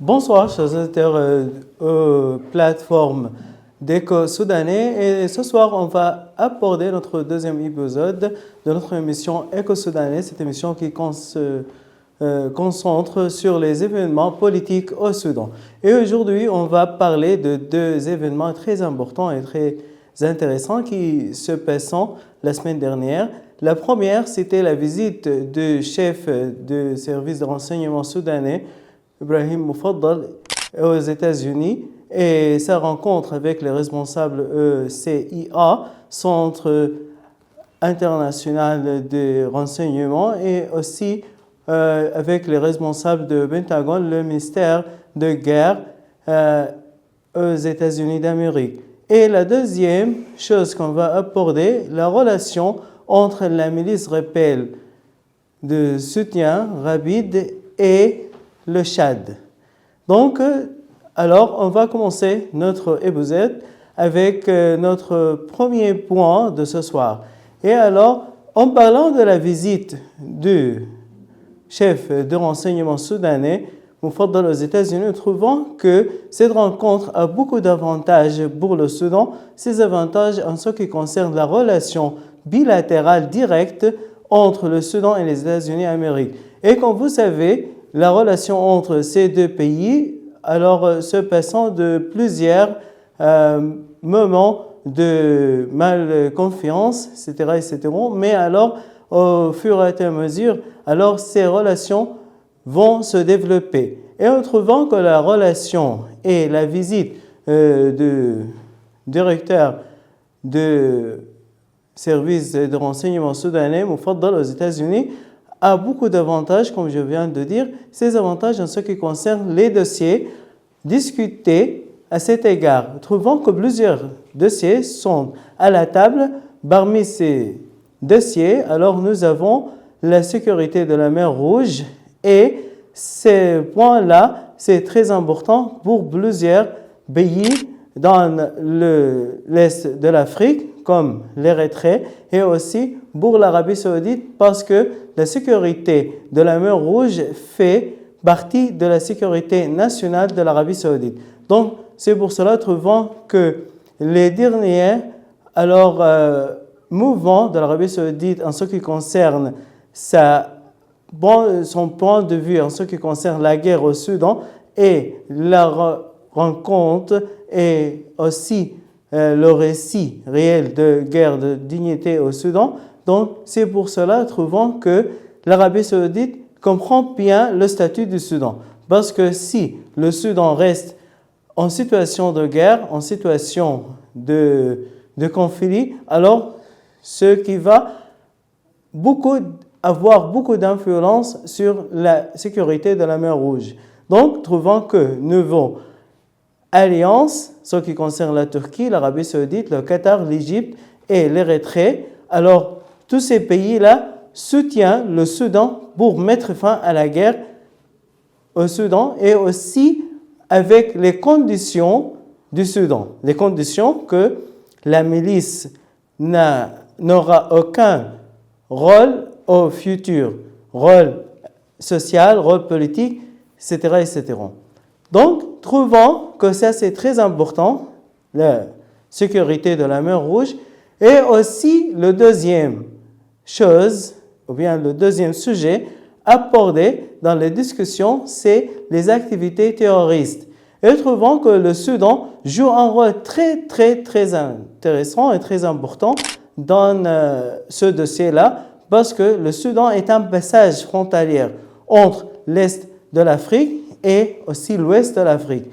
Bonsoir, chers auditeurs plateforme d'Éco-Soudanais. Et ce soir, on va aborder notre deuxième épisode de notre émission Éco-Soudanais, cette émission qui concentre sur les événements politiques au Soudan. Et aujourd'hui, on va parler de deux événements très importants et très intéressants qui se passent la semaine dernière. La première, c'était la visite du chef du service de renseignement soudanais, Ibrahim Mufaddal, aux États-Unis, et sa rencontre avec les responsables CIA, Centre international de renseignement, et aussi avec les responsables de Pentagone, le ministère de guerre aux États-Unis d'Amérique. Et la deuxième chose qu'on va aborder, la relation entre la milice rebelle de soutien rapide et le Tchad. Donc, alors, on va commencer notre épisode avec notre premier point de ce soir. Et alors, en parlant de la visite du chef de renseignement soudanais, Mufaddal aux États-Unis, nous trouvons que cette rencontre a beaucoup d'avantages pour le Soudan. Ces avantages en ce qui concerne la relation bilatérale directe entre le Soudan et les États-Unis d'Amérique. Et comme vous savez, la relation entre ces deux pays, alors se passant de plusieurs moments de malconfiance, etc., mais alors au fur et à mesure, alors ces relations vont se développer. Et en trouvant que la relation et la visite du directeur de service de renseignement soudanais, Mufaddal aux États-Unis, a beaucoup d'avantages, comme je viens de dire. Ces avantages en ce qui concerne les dossiers discutés à cet égard. Trouvons que plusieurs dossiers sont à la table. Parmi ces dossiers, alors nous avons la sécurité de la mer Rouge et ces points-là, c'est très important pour plusieurs pays dans l'Est de l'Afrique, comme l'Érythrée, et aussi pour l'Arabie saoudite, parce que la sécurité de la mer Rouge fait partie de la sécurité nationale de l'Arabie saoudite. Donc, c'est pour cela, trouvons que les derniers mouvements de l'Arabie saoudite en ce qui concerne son point de vue en ce qui concerne la guerre au Soudan et la rencontre et aussi le récit réel de guerre de dignité au Soudan. Donc, c'est pour cela, trouvons que l'Arabie saoudite comprend bien le statut du Soudan. Parce que si le Soudan reste en situation de guerre, en situation de conflit, alors ce qui va avoir beaucoup d'influence sur la sécurité de la mer Rouge. Donc, trouvons que nouveau alliance, ce qui concerne la Turquie, l'Arabie saoudite, le Qatar, l'Égypte et l'Érythrée. Alors, tous ces pays-là soutiennent le Soudan pour mettre fin à la guerre au Soudan et aussi avec les conditions du Soudan. Les conditions que la milice n'aura aucun rôle au futur, rôle social, rôle politique, etc., etc. Donc, trouvons que ça, c'est très important, la sécurité de la mer Rouge. Et aussi, le deuxième chose, ou bien le deuxième sujet abordé dans les discussions, c'est les activités terroristes. Et trouvons que le Soudan joue un rôle très, très, très intéressant et très important dans ce dossier-là, parce que le Soudan est un passage frontalier entre l'Est de l'Afrique et aussi l'Ouest de l'Afrique.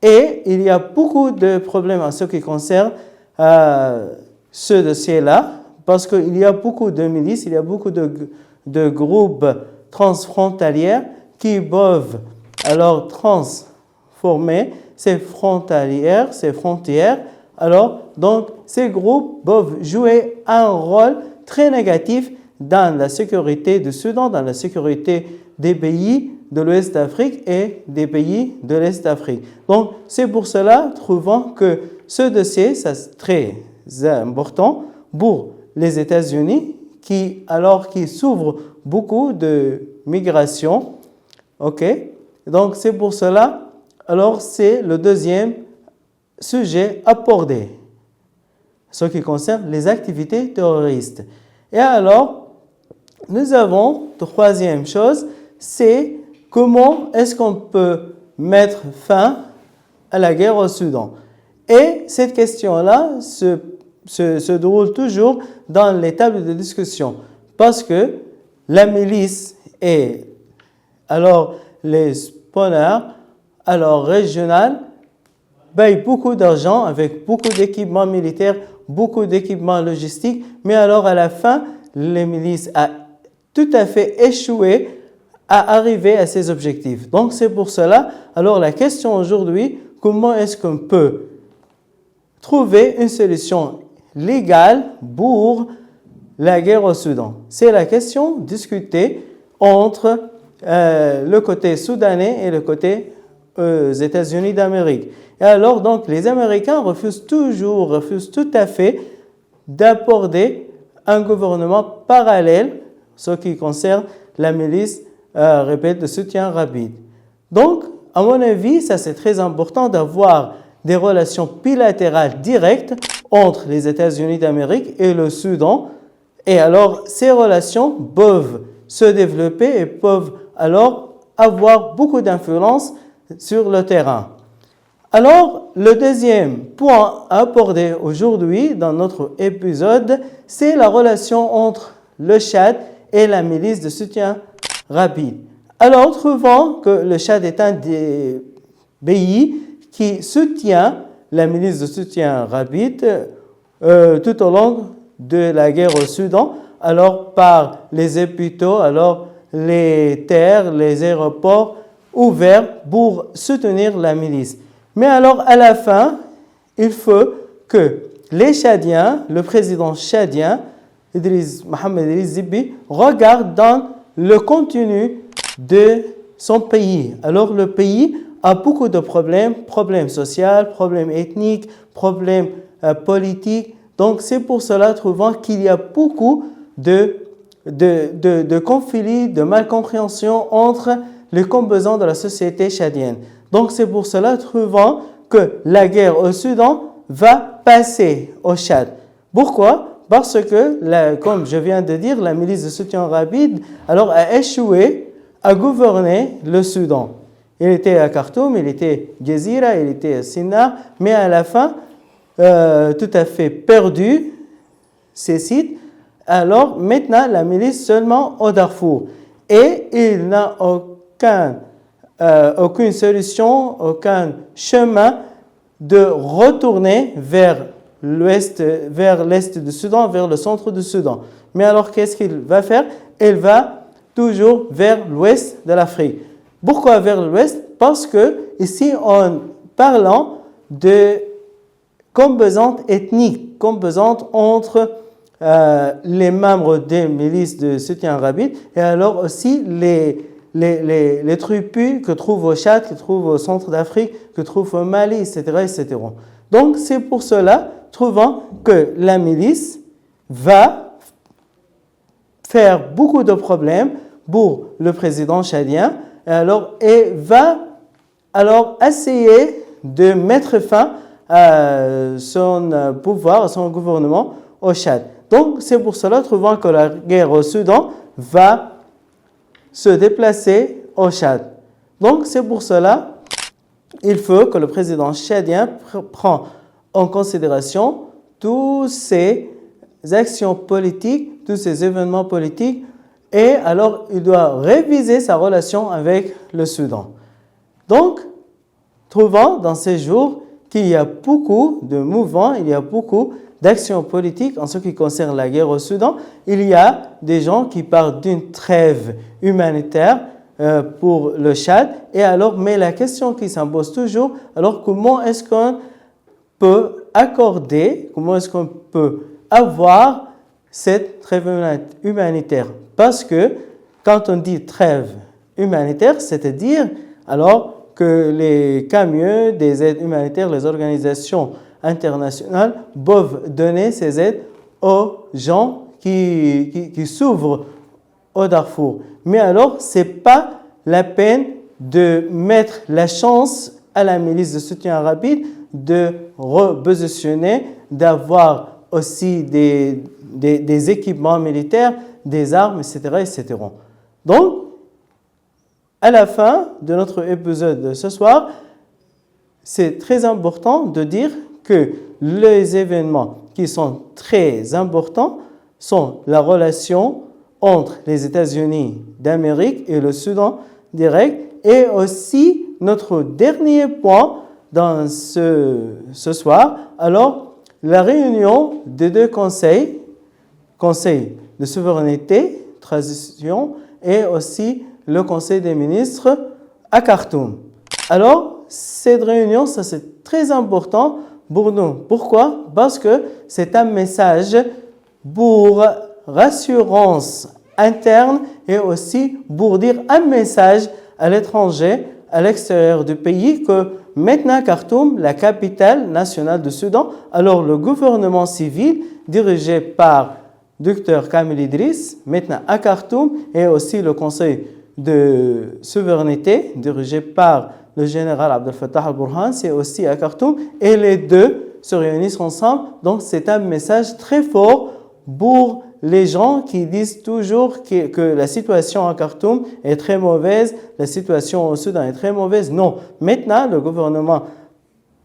Et il y a beaucoup de problèmes en ce qui concerne ce dossier-là, parce qu'il y a beaucoup de milices, il y a beaucoup de groupes transfrontaliers qui peuvent alors transformer ces frontalières, ces frontières. Alors, donc, ces groupes peuvent jouer un rôle très négatif dans la sécurité du Soudan, dans la sécurité des pays de l'Ouest d'Afrique et des pays de l'Est d'Afrique. Donc, c'est pour cela, trouvons que ce dossier, c'est très important pour les États-Unis qui s'ouvrent beaucoup de migration. OK? Donc, c'est pour cela Alors, c'est le deuxième sujet abordé, ce qui concerne les activités terroristes. Et alors, nous avons, troisième chose, c'est comment est-ce qu'on peut mettre fin à la guerre au Soudan. Et cette question-là se déroule toujours dans les tables de discussion parce que la milice et alors les spawners, alors régionales, payent beaucoup d'argent avec beaucoup d'équipements militaires, beaucoup d'équipements logistiques, mais alors à la fin, les milices ont tout à fait échoué à arriver à ces objectifs. Donc c'est pour cela, alors la question aujourd'hui, comment est-ce qu'on peut trouver une solution légale pour la guerre au Soudan? C'est la question discutée entre le côté soudanais et le côté États-Unis d'Amérique. Et alors, donc, les Américains refusent tout à fait d'aborder un gouvernement parallèle, ce qui concerne la milice, répète, de soutien rapide. Donc, à mon avis, ça c'est très important d'avoir des relations bilatérales directes entre les États-Unis d'Amérique et le Soudan. Et alors, ces relations peuvent se développer et peuvent alors avoir beaucoup d'influence sur le terrain. Alors, le deuxième point à aborder aujourd'hui dans notre épisode, c'est la relation entre le Tchad et la milice de soutien rapide. Alors, trouvons que le Tchad est un des pays qui soutient la milice de soutien rapide tout au long de la guerre au Soudan, alors par les hôpitaux, alors les terres, les aéroports ouverts pour soutenir la milice. Mais alors, à la fin, il faut que les Tchadiens, le président tchadien, Mohamed Idriss Déby, regardent dans le contenu de son pays. Alors, le pays a beaucoup de problèmes sociaux, problèmes ethniques, problèmes politiques. Donc, c'est pour cela, trouvant qu'il y a beaucoup de conflits, de malcompréhension entre les composants de la société tchadienne. Donc, c'est pour cela, trouvant que la guerre au Soudan va passer au Tchad. Pourquoi? Parce que, comme je viens de dire, la milice de soutien rapide alors, a échoué à gouverner le Soudan. Il était à Khartoum, il était à Gezira, il était à Sinnar, mais à la fin, tout à fait perdu ces sites. Alors, maintenant, la milice seulement au Darfour. Et il n'a aucune solution, aucun chemin de retourner vers l'est du Soudan, vers le centre du Soudan. Mais alors, qu'est-ce qu'il va faire? Il va toujours vers l'ouest de l'Afrique. Pourquoi vers l'ouest? Parce que ici, en parlant de composantes ethniques, composantes entre les membres des milices de soutien rapide et alors aussi les tribus que trouve au Tchad, que trouve au centre d'Afrique, que trouve au Mali, etc., etc. Donc, c'est pour cela, trouvant que la milice va faire beaucoup de problèmes pour le président tchadien et va alors essayer de mettre fin à son pouvoir, à son gouvernement au Tchad. Donc, c'est pour cela, trouvant que la guerre au Soudan va se déplacer au Tchad. Donc, c'est pour cela, il faut que le président tchadien prenne en considération toutes ces actions politiques, tous ces événements politiques, et alors il doit réviser sa relation avec le Soudan. Donc, trouvant dans ces jours qu'il y a beaucoup de mouvements, il y a beaucoup d'actions politiques en ce qui concerne la guerre au Soudan. Il y a des gens qui parlent d'une trêve humanitaire pour le Tchad. Et alors, mais la question qui s'impose toujours, alors comment est-ce qu'on peut accorder, comment est-ce qu'on peut avoir cette trêve humanitaire? Parce que quand on dit trêve humanitaire, c'est-à-dire alors que les camions des aides humanitaires, les organisations internationales peuvent donner ces aides aux gens qui s'ouvrent au Darfour. Mais alors, ce n'est pas la peine de mettre la chance à la milice de soutien rapide de repositionner, d'avoir aussi des équipements militaires, des armes, etc., etc. Donc, à la fin de notre épisode de ce soir, c'est très important de dire que les événements qui sont très importants sont la relation entre les États-Unis d'Amérique et le Soudan direct, et aussi notre dernier point dans ce soir, alors la réunion des deux conseils, conseil de souveraineté, transition, et aussi le conseil des ministres à Khartoum. Alors, cette réunion, ça c'est très important pour nous. Pourquoi? Parce que c'est un message pour rassurance interne et aussi pour dire un message à l'étranger, à l'extérieur du pays, que maintenant Khartoum, la capitale nationale du Soudan, alors le gouvernement civil dirigé par Dr Kamel Idriss, maintenant à Khartoum, et aussi le conseil de souveraineté dirigé par le général Abdel Fattah al-Burhan, c'est aussi à Khartoum, et les deux se réunissent ensemble. Donc c'est un message très fort pour les gens qui disent toujours que la situation à Khartoum est très mauvaise, la situation au Soudan est très mauvaise. Non, maintenant le gouvernement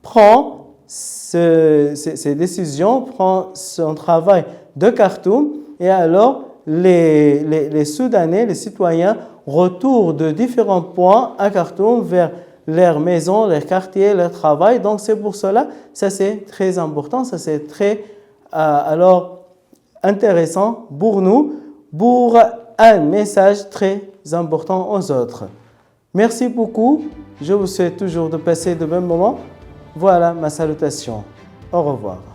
prend ses décisions, prend son travail de Khartoum, et alors les Soudanais, les citoyens, retournent de différents points à Khartoum vers leurs maisons, leurs quartiers, leur travail. Donc c'est pour cela, ça c'est très important, ça c'est très alors intéressant pour nous, pour un message très important aux autres. Merci beaucoup, je vous souhaite toujours de passer de bons moments. Voilà ma salutation. Au revoir.